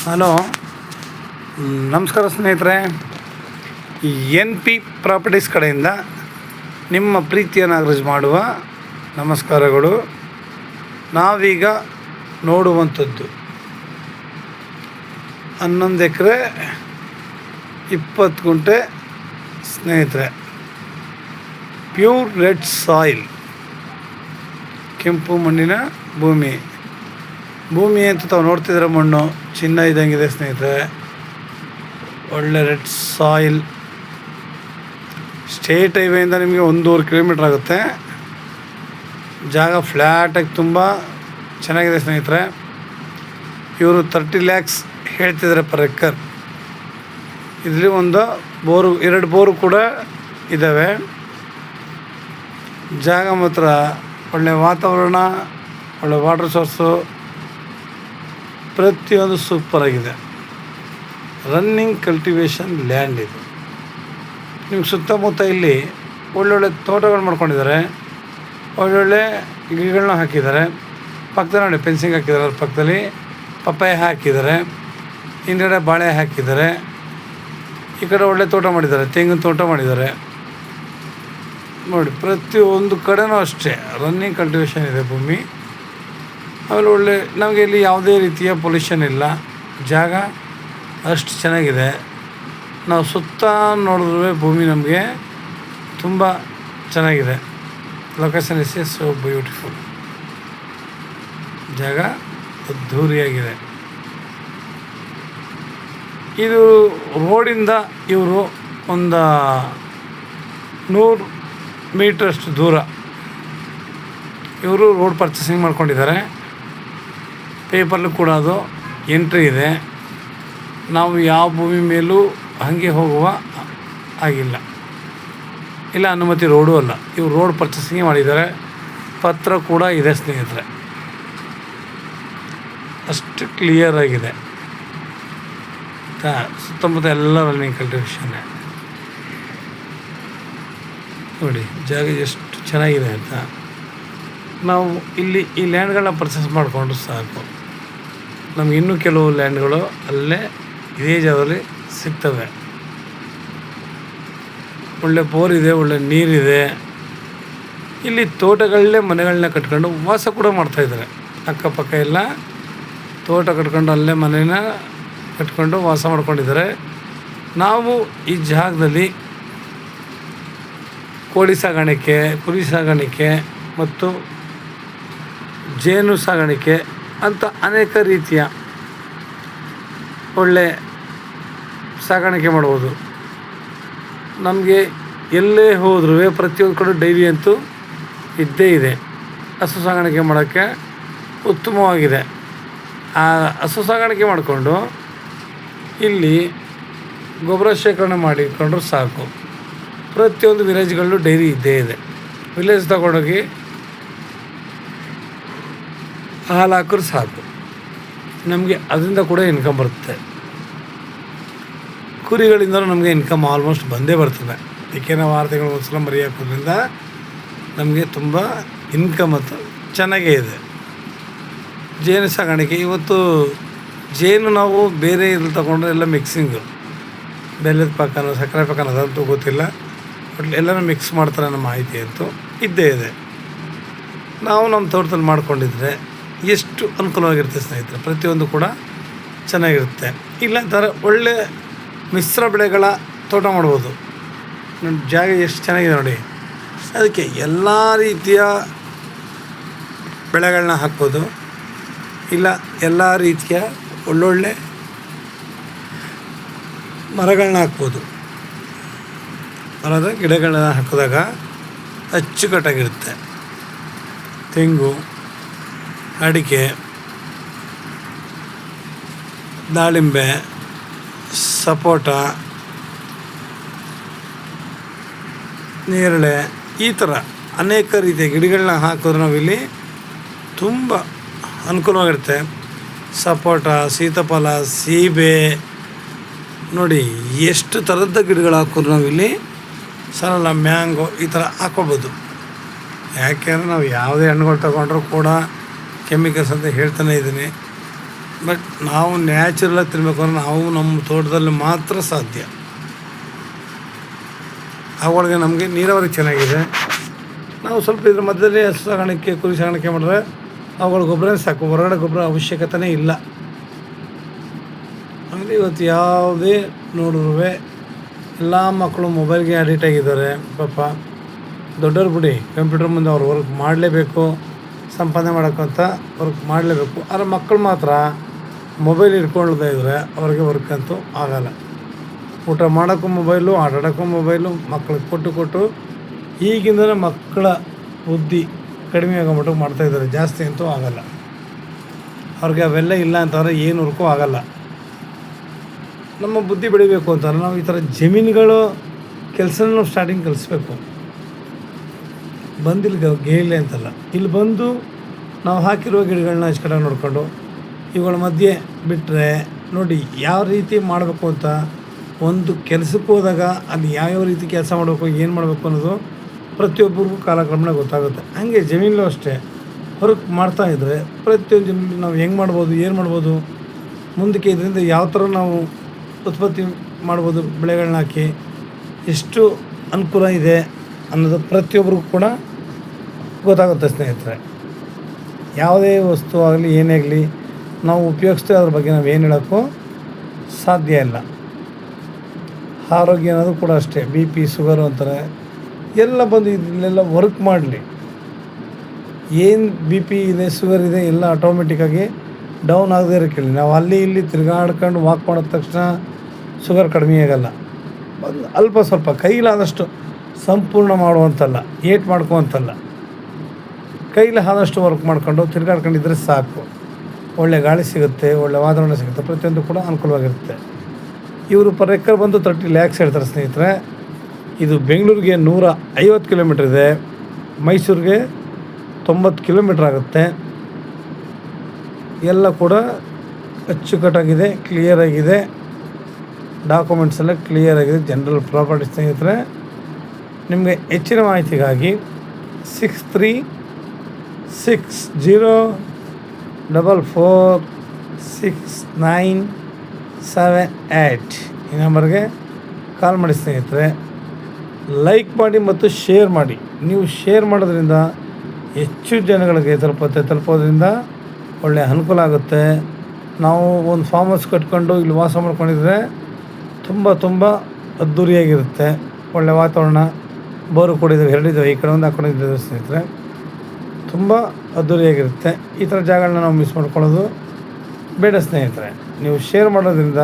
Hello, ನಮಸ್ಕಾರ ಸ್ನೇಹಿತರೆ. NP properties ಕಡೆಯಿಂದ ನಿಮ್ಮ ಪ್ರೀತಿಯನ್ನು ಅಗ್ರಜ್ ಮಾಡುವ ನಮಸ್ಕಾರಗಳು. ನಾವೀಗ ನೋಡುವಂಥದ್ದು 11 ಎಕರೆ 20 ಗುಂಟೆ ಸ್ನೇಹಿತರೆ. ಪ್ಯೂರ್ ರೆಡ್ ಸಾಯಿಲ್, ಕೆಂಪು ಮಣ್ಣಿನ ಭೂಮಿ ಅಂತ ತಾವು ನೋಡ್ತಿದ್ರೆ ಮಣ್ಣು ಚಿನ್ನ ಇದ್ದಂಗಿದೆ ಸ್ನೇಹಿತರೆ. ಒಳ್ಳೆ ರೆಡ್ ಸಾಯಿಲ್. ಸ್ಟೇಟ್ ಹೈವೇಯಿಂದ ನಿಮಗೆ 1.5 ಕಿಲೋಮೀಟ್ರ್ ಆಗುತ್ತೆ. ಜಾಗ ಫ್ಲ್ಯಾಟಾಗಿ ತುಂಬ ಚೆನ್ನಾಗಿದೆ ಸ್ನೇಹಿತರೆ. ಇವರು 30 lakhs ಹೇಳ್ತಿದ್ದಾರೆ ಪರ್ ಎಕರ್. ಇದರಲ್ಲಿ ಒಂದು ಬೋರು, 2 ಬೋರು ಕೂಡ ಇದ್ದಾವೆ. ಜಾಗ ಮಾತ್ರ ಒಳ್ಳೆಯ ವಾತಾವರಣ, ಒಳ್ಳೆ ವಾಟರ್ ಸೋರ್ಸು, ಪ್ರತಿಯೊಂದು ಸೂಪರಾಗಿದೆ. ರನ್ನಿಂಗ್ ಕಲ್ಟಿವೇಷನ್ ಲ್ಯಾಂಡ್ ಇದು. ನಿಮ್ಗೆ ಸುತ್ತಮುತ್ತ ಇಲ್ಲಿ ಒಳ್ಳೊಳ್ಳೆ ತೋಟಗಳು ಮಾಡ್ಕೊಂಡಿದ್ದಾರೆ, ಒಳ್ಳೊಳ್ಳೆ ಗಿಡಗಳನ್ನ ಹಾಕಿದ್ದಾರೆ. ಪಕ್ಕದಲ್ಲಿ ನೋಡಿ ಫೆನ್ಸಿಂಗ್ ಹಾಕಿದ್ದಾರೆ, ಅದ್ರ ಪಕ್ಕದಲ್ಲಿ ಪಪ್ಪಾಯ ಹಾಕಿದ್ದಾರೆ, ಹಿಂದುಗಡೆ ಬಾಳೆ ಹಾಕಿದ್ದಾರೆ. ಈ ಕಡೆ ಒಳ್ಳೆ ತೋಟ ಮಾಡಿದ್ದಾರೆ, ತೆಂಗಿನ ತೋಟ ಮಾಡಿದ್ದಾರೆ ನೋಡಿ. ಪ್ರತಿಯೊಂದು ಕಡೆನೂ ಅಷ್ಟೇ ರನ್ನಿಂಗ್ ಕಲ್ಟಿವೇಷನ್ ಇದೆ ಭೂಮಿ. ಆಮೇಲೆ ಒಳ್ಳೆ ನಮಗೆ ಇಲ್ಲಿ ಯಾವುದೇ ರೀತಿಯ ಪೊಲ್ಯೂಷನ್ ಇಲ್ಲ. ಜಾಗ ಅಷ್ಟು ಚೆನ್ನಾಗಿದೆ. ನಾವು ಸುತ್ತ ನೋಡಿದ್ರೆ ಭೂಮಿ ನಮಗೆ ತುಂಬ ಚೆನ್ನಾಗಿದೆ. Location is so beautiful. ಜಾಗ ಅದ್ಧೂರಿಯಾಗಿದೆ. ಇದು ರೋಡಿಂದ ಇವರು ಒಂದು 100 ಮೀಟ್ರಷ್ಟು ದೂರ ಇವರು ರೋಡ್ ಪರ್ಚೇಸಿಂಗ್ ಮಾಡ್ಕೊಂಡಿದ್ದಾರೆ. ಪೇಪರ್ಲು ಕೂಡ ಅದು ಎಂಟ್ರಿ ಇದೆ. ನಾವು ಯಾವ ಭೂಮಿ ಮೇಲೂ ಹಾಗೆ ಹೋಗುವ ಆಗಿಲ್ಲ, ಇಲ್ಲ ಅನುಮತಿ ರೋಡು ಅಲ್ಲ. ಇವರು ರೋಡ್ ಪರ್ಚೇಸಿಂಗ್ ಮಾಡಿದ್ದಾರೆ. ಪತ್ರ ಕೂಡ ಇದೆ ಸ್ನೇಹಿತರೆ. ಅಷ್ಟು ಕ್ಲಿಯರ್ ಆಗಿದೆ. ಸುತ್ತಮುತ್ತ ಎಲ್ಲ ರನ್ನಿಂಗ್ ಕಲ್ಟಿವೇಷನ್ನೇ ನೋಡಿ. ಜಾಗ ಎಷ್ಟು ಚೆನ್ನಾಗಿದೆ ಅಂತ. ನಾವು ಇಲ್ಲಿ ಈ ಲ್ಯಾಂಡ್ಗಳನ್ನ ಪರ್ಚೇಸ್ ಮಾಡಿಕೊಂಡು ಸಾಕು. ನಮ್ಗೆ ಇನ್ನೂ ಕೆಲವು ಲ್ಯಾಂಡ್ಗಳು ಅಲ್ಲೇ ಇದೇ ಜಾಗದಲ್ಲಿ ಸಿಗ್ತವೆ. ಒಳ್ಳೆ ಬೋರ್ ಇದೆ, ಒಳ್ಳೆ ನೀರಿದೆ. ಇಲ್ಲಿ ತೋಟಗಳಲ್ಲೇ ಮನೆಗಳನ್ನ ಕಟ್ಕೊಂಡು ವಾಸ ಕೂಡ ಮಾಡ್ತಾಯಿದ್ದಾರೆ. ಅಕ್ಕಪಕ್ಕ ಎಲ್ಲ ತೋಟ ಕಟ್ಕೊಂಡು ಅಲ್ಲೇ ಮನೇನ ಕಟ್ಕೊಂಡು ವಾಸ ಮಾಡ್ಕೊಂಡಿದ್ದಾರೆ. ನಾವು ಈ ಜಾಗದಲ್ಲಿ ಕೋಳಿ ಸಾಗಾಣಿಕೆ, ಕುರಿ ಸಾಗಾಣಿಕೆ ಮತ್ತು ಜೇನು ಸಾಗಾಣಿಕೆ ಅಂತ ಅನೇಕ ರೀತಿಯ ಒಳ್ಳೆ ಸಾಗಾಣಿಕೆ ಮಾಡ್ಬೋದು. ನಮಗೆ ಎಲ್ಲೇ ಹೋದ್ರೂ ಪ್ರತಿಯೊಂದು ಕಡೆ ಡೈರಿ ಅಂತೂ ಇದ್ದೇ ಇದೆ. ಹಸು ಸಾಗಾಣಿಕೆ ಮಾಡೋಕ್ಕೆ ಉತ್ತಮವಾಗಿದೆ. ಆ ಹಸು ಸಾಗಾಣಿಕೆ ಮಾಡಿಕೊಂಡು ಇಲ್ಲಿ ಗೊಬ್ಬರ ಶೇಖರಣೆ ಮಾಡಿಕೊಂಡ್ರೂ ಸಾಕು. ಪ್ರತಿಯೊಂದು ವಿಲೇಜ್ಗಳಲ್ಲೂ ಡೈರಿ ಇದ್ದೇ ಇದೆ. ವಿಲೇಜ್ ತಗೊಂಡೋಗಿ ಹಾಲು ಹಾಕಿದ್ರೆ ಸಾಕು, ನಮಗೆ ಅದರಿಂದ ಕೂಡ ಇನ್ಕಮ್ ಬರುತ್ತೆ. ಕುರಿಗಳಿಂದಲೂ ನಮಗೆ ಇನ್ಕಮ್ ಆಲ್ಮೋಸ್ಟ್ ಬಂದೇ ಬರ್ತದೆ. ಏಕೆ ನಾವು 6 ತಿಂಗಳು ಒಂದ್ಸಲ ಮರಿ ಹಾಕೋದ್ರಿಂದ ನಮಗೆ ತುಂಬ ಇನ್ಕಮ್ ಅಂತ ಚೆನ್ನಾಗೇ ಇದೆ. ಜೇನು ಸಾಗಾಣಿಕೆ, ಇವತ್ತು ಜೇನು ನಾವು ಬೇರೆ ಇದ್ರಲ್ಲಿ ತೊಗೊಂಡ್ರೆ ಎಲ್ಲ ಮಿಕ್ಸಿಂಗು, ಬೆಲ್ಲದ ಪಾಕನೋ ಸಕ್ಕರೆ ಪಾಕನೋ ಅದಂತೂ ಗೊತ್ತಿಲ್ಲ, ಬಟ್ ಎಲ್ಲನೂ ಮಿಕ್ಸ್ ಮಾಡ್ತಾರೆ ನಮ್ಮ ಮಾಹಿತಿ ಅಂತೂ ಇದ್ದೇ ಇದೆ. ನಾವು ನಮ್ಮ ತೋಟದಲ್ಲಿ ಮಾಡ್ಕೊಂಡಿದ್ರೆ ಎಷ್ಟು ಅನುಕೂಲವಾಗಿರುತ್ತೆ ಸ್ನೇಹಿತರೆ. ಪ್ರತಿಯೊಂದು ಕೂಡ ಚೆನ್ನಾಗಿರುತ್ತೆ. ಇಲ್ಲ ಅಂತಾರೆ ಒಳ್ಳೆ ಮಿಶ್ರ ಬೆಳೆಗಳ ತೋಟ ಮಾಡ್ಬೋದು. ನಮ್ಮ ಜಾಗ ಎಷ್ಟು ಚೆನ್ನಾಗಿದೆ ನೋಡಿ. ಅದಕ್ಕೆ ಎಲ್ಲ ರೀತಿಯ ಬೆಳೆಗಳನ್ನ ಹಾಕ್ಬೋದು, ಇಲ್ಲ ಎಲ್ಲ ರೀತಿಯ ಒಳ್ಳೊಳ್ಳೆ ಮರಗಳನ್ನ ಹಾಕ್ಬೋದು. ಮರದ ಗಿಡಗಳನ್ನ ಹಾಕಿದಾಗ ಅಚ್ಚುಕಟ್ಟಾಗಿರುತ್ತೆ. ತೆಂಗು, ಅಡಿಕೆ, ದಾಳಿಂಬೆ, ಸಪೋಟ, ನೇರಳೆ, ಈ ಥರ ಅನೇಕ ರೀತಿಯ ಗಿಡಗಳನ್ನ ಹಾಕಿದ್ರೆ ನಾವಿಲ್ಲಿ ತುಂಬ ಅನುಕೂಲವಾಗಿರುತ್ತೆ. ಸಪೋಟ, ಸೀತಾಫಲ, ಸೀಬೆ ನೋಡಿ ಎಷ್ಟು ಥರದ ಗಿಡಗಳು ಹಾಕಿದ್ರು ನಾವಿಲ್ಲಿ ಸರಳ ಮ್ಯಾಂಗೋ ಈ ಥರ ಹಾಕ್ಕೊಬೋದು. ಯಾಕೆಂದರೆ ನಾವು ಯಾವುದೇ ಹಣ್ಣುಗಳು ತೊಗೊಂಡ್ರೂ ಕೂಡ ಕೆಮಿಕಲ್ಸ್ ಅಂತ ಹೇಳ್ತಾನೆ ಇದ್ದೀನಿ. ಬಟ್ ನಾವು ನ್ಯಾಚುರಲಾಗಿ ತಿನ್ನಬೇಕು ಅಂದ್ರೆ ನಾವು ನಮ್ಮ ತೋಟದಲ್ಲಿ ಮಾತ್ರ ಸಾಧ್ಯ. ಅವುಗಳಿಗೆ ನಮಗೆ ನೀರಾವರಿ ಚೆನ್ನಾಗಿದೆ. ನಾವು ಸ್ವಲ್ಪ ಇದ್ರ ಮಧ್ಯದಲ್ಲಿ ಹಸು ಸಾಗಾಣಿಕೆ ಕುರಿ ಸಾಗಾಣಿಕೆ ಮಾಡಿದ್ರೆ ಅವುಗಳ ಗೊಬ್ಬರ ಸಾಕು, ಹೊರಗಡೆ ಗೊಬ್ಬರ ಅವಶ್ಯಕತೆಯೇ ಇಲ್ಲ. ಅಂದರೆ ಇವತ್ತು ಯಾವುದೇ ನೋಡಿದ್ರು ಎಲ್ಲ ಮಕ್ಕಳು ಮೊಬೈಲ್ಗೆ ಅಡಿಕ್ಟ್ ಆಗಿದ್ದಾರೆ. ಪಾಪ ದೊಡ್ಡವ್ರು ಬಿಡಿ, ಕಂಪ್ಯೂಟರ್ ಮುಂದೆ ಅವ್ರು ವರ್ಕ್ ಮಾಡಲೇಬೇಕು, ಸಂಪಾದನೆ ಮಾಡೋಕ್ಕಂತ ವರ್ಕ್ ಮಾಡಲೇಬೇಕು. ಆದರೆ ಮಕ್ಕಳು ಮಾತ್ರ ಮೊಬೈಲ್ ಇಟ್ಕೊಳ್ಳದೇ ಇದ್ದರೆ ಅವ್ರಿಗೆ ವರ್ಕ್ ಅಂತೂ ಆಗೋಲ್ಲ. ಊಟ ಮಾಡೋಕ್ಕೂ ಮೊಬೈಲು, ಆಟ ಆಡೋಕ್ಕೂ ಮೊಬೈಲು, ಮಕ್ಕಳಿಗೆ ಕೊಟ್ಟು ಈಗಿಂದಲೇ ಮಕ್ಕಳ ಬುದ್ಧಿ ಕಡಿಮೆ ಆಗೋಮಟ್ಟಿಗೆ ಮಾಡ್ತಾಯಿದ್ದಾರೆ. ಜಾಸ್ತಿ ಅಂತೂ ಆಗೋಲ್ಲ ಅವ್ರಿಗೆ. ಅವೆಲ್ಲ ಇಲ್ಲ ಅಂತಂದರೆ ಏನು ವರ್ಕೂ ಆಗೋಲ್ಲ. ನಮ್ಮ ಬುದ್ಧಿ ಬೆಳಿಬೇಕು ಅಂತಂದ್ರೆ ನಾವು ಈ ಥರ ಜಮೀನುಗಳು ಕೆಲಸನ ನಾವು ಸ್ಟಾರ್ಟಿಂಗ್ ಕಲಿಸ್ಬೇಕು. ಬಂದಿಲ್ಲಿ ಗೇಲೆ ಅಂತಲ್ಲ, ಇಲ್ಲಿ ಬಂದು ನಾವು ಹಾಕಿರುವ ಗಿಡಗಳನ್ನ ಅಚ್ಚುಕಟ್ಟಾಗಿ ನೋಡಿಕೊಂಡು ಇವುಗಳ ಮಧ್ಯೆ ಬಿಟ್ಟರೆ ನೋಡಿ ಯಾವ ರೀತಿ ಮಾಡಬೇಕು ಅಂತ. ಒಂದು ಕೆಲಸಕ್ಕೆ ಹೋದಾಗ ಅಲ್ಲಿ ಯಾವ್ಯಾವ ರೀತಿ ಕೆಲಸ ಮಾಡಬೇಕು, ಏನು ಮಾಡಬೇಕು ಅನ್ನೋದು ಪ್ರತಿಯೊಬ್ಬರಿಗೂ ಕಾಲಕ್ರಮೇಣ ಗೊತ್ತಾಗುತ್ತೆ. ಹಾಗೆ ಜಮೀನಲ್ಲೂ ಅಷ್ಟೇ ವರ್ಕ್ ಮಾಡ್ತಾಯಿದ್ರೆ ಪ್ರತಿಯೊಂದು ಜಮೀನು ನಾವು ಹೆಂಗೆ ಮಾಡ್ಬೋದು, ಏನು ಮಾಡ್ಬೋದು, ಮುಂದಕ್ಕೆ ಇದರಿಂದ ಯಾವ ಥರ ನಾವು ಉತ್ಪತ್ತಿ ಮಾಡ್ಬೋದು, ಬೆಳೆಗಳನ್ನ ಹಾಕಿ ಎಷ್ಟು ಅನುಕೂಲ ಇದೆ ಅನ್ನೋದು ಪ್ರತಿಯೊಬ್ಬರಿಗೂ ಕೂಡ ಗೊತ್ತಾಗುತ್ತೆ ಸ್ನೇಹಿತರೆ. ಯಾವುದೇ ವಸ್ತು ಆಗಲಿ ಏನೇ ಆಗಲಿ ನಾವು ಉಪಯೋಗಿಸ್ತೇವೆ, ಅದ್ರ ಬಗ್ಗೆ ನಾವು ಏನು ಹೇಳೋಕ್ಕೂ ಸಾಧ್ಯ ಇಲ್ಲ. ಆರೋಗ್ಯ ಅನ್ನೋದು ಕೂಡ ಅಷ್ಟೇ, ಬಿ ಪಿ ಶುಗರು ಅಂತಾರೆ ಎಲ್ಲ ಬಂದು ಇಲ್ಲೆಲ್ಲ ವರ್ಕ್ ಮಾಡಲಿ. ಏನು ಬಿ ಪಿ ಇದೆ, ಶುಗರ್ ಇದೆ, ಎಲ್ಲ ಆಟೋಮೆಟಿಕ್ಕಾಗಿ ಡೌನ್ ಆಗದೇ ಇರೋಕ್ಕೇಳಿ. ನಾವು ಅಲ್ಲಿ ಇಲ್ಲಿ ತಿರುಗಾಡ್ಕೊಂಡು ವಾಕ್ ಮಾಡಿದ ತಕ್ಷಣ ಶುಗರ್ ಕಡಿಮೆ ಆಗೋಲ್ಲ. ಅಲ್ಪ ಸ್ವಲ್ಪ ಕೈಲಾದಷ್ಟು ಸಂಪೂರ್ಣ ಮಾಡುವಂತಲ್ಲ, ಏಟ್ ಮಾಡ್ಕೊವಂತಲ್ಲ, ಕೈಲಿ ಆದಷ್ಟು ವರ್ಕ್ ಮಾಡ್ಕೊಂಡು ತಿರುಗಾಡ್ಕೊಂಡಿದ್ರೆ ಸಾಕು. ಒಳ್ಳೆ ಗಾಳಿ ಸಿಗುತ್ತೆ, ಒಳ್ಳೆ ವಾತಾವರಣ ಸಿಗುತ್ತೆ, ಪ್ರತಿಯೊಂದು ಕೂಡ ಅನುಕೂಲವಾಗಿರುತ್ತೆ. ಇವರು ಪರ್ ಎಕರ್ ಬಂದು 30 lakhs ಹೇಳ್ತಾರೆ ಸ್ನೇಹಿತರೆ. ಇದು ಬೆಂಗಳೂರಿಗೆ 150 ಕಿಲೋಮೀಟ್ರ್ ಇದೆ, ಮೈಸೂರಿಗೆ 90 ಕಿಲೋಮೀಟ್ರ್ ಆಗುತ್ತೆ. ಎಲ್ಲ ಕೂಡ ಅಚ್ಚುಕಟ್ಟಾಗಿದೆ, ಕ್ಲಿಯರಾಗಿದೆ, ಡಾಕ್ಯುಮೆಂಟ್ಸ್ ಎಲ್ಲ ಕ್ಲಿಯರಾಗಿದೆ. ಜನರಲ್ ಪ್ರಾಪರ್ಟಿ ಸ್ನೇಹಿತರೆ. ನಿಮಗೆ ಹೆಚ್ಚಿನ ಮಾಹಿತಿಗಾಗಿ 6360446978 ಈ ನಂಬರ್ಗೆ ಕಾಲ್ ಮಾಡಿ ಸ್ನೇಹಿತರೆ. ಲೈಕ್ ಮಾಡಿ ಮತ್ತು ಶೇರ್ ಮಾಡಿ. ನೀವು ಶೇರ್ ಮಾಡೋದ್ರಿಂದ ಹೆಚ್ಚು ಜನಗಳಿಗೆ ತಲುಪೋದ್ರಿಂದ ಒಳ್ಳೆಯ ಅನುಕೂಲ ಆಗುತ್ತೆ. ನಾವು ಒಂದು ಫಾರ್ಮ್ ಹೌಸ್ ಕಟ್ಕೊಂಡು ಇಲ್ಲಿ ವಾಸ ಮಾಡ್ಕೊಂಡಿದ್ರೆ ತುಂಬ ಅದ್ಧೂರಿಯಾಗಿರುತ್ತೆ. ಒಳ್ಳೆಯ ವಾತಾವರಣ, ಬೋರು ಕೂಡಿದ್ದಾವೆ, ಎರಡಿದ್ದಾವೆ, ಈ ಕಡೆ ಒಂದು ಆ ಕಡೆ ಇದ್ದಾವೆ ಸ್ನೇಹಿತರೆ. ತುಂಬ ಅದ್ಧೂರಿಯಾಗಿರುತ್ತೆ. ಈ ಥರ ಜಾಗಗಳನ್ನ ನಾವು ಮಿಸ್ ಮಾಡ್ಕೊಳ್ಳೋದು ಬೇಡ ಸ್ನೇಹಿತರೆ. ನೀವು ಶೇರ್ ಮಾಡೋದ್ರಿಂದ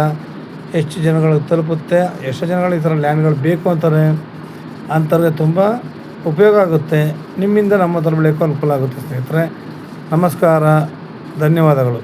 ಹೆಚ್ಚು ಜನಗಳಿಗೆ ತಲುಪುತ್ತೆ. ಎಷ್ಟು ಜನಗಳು ಈ ಥರ ಲ್ಯಾಂಡ್ಗಳು ಬೇಕು ಅಂತಾರೆ, ಅಂಥವ್ರಿಗೆ ತುಂಬ ಉಪಯೋಗ ಆಗುತ್ತೆ. ನಿಮ್ಮಿಂದ ನಮ್ಮ ಥರ ಬೆಳೆಯೋಕ್ಕೂ ಅನುಕೂಲ ಆಗುತ್ತೆ ಸ್ನೇಹಿತರೆ. ನಮಸ್ಕಾರ, ಧನ್ಯವಾದಗಳು.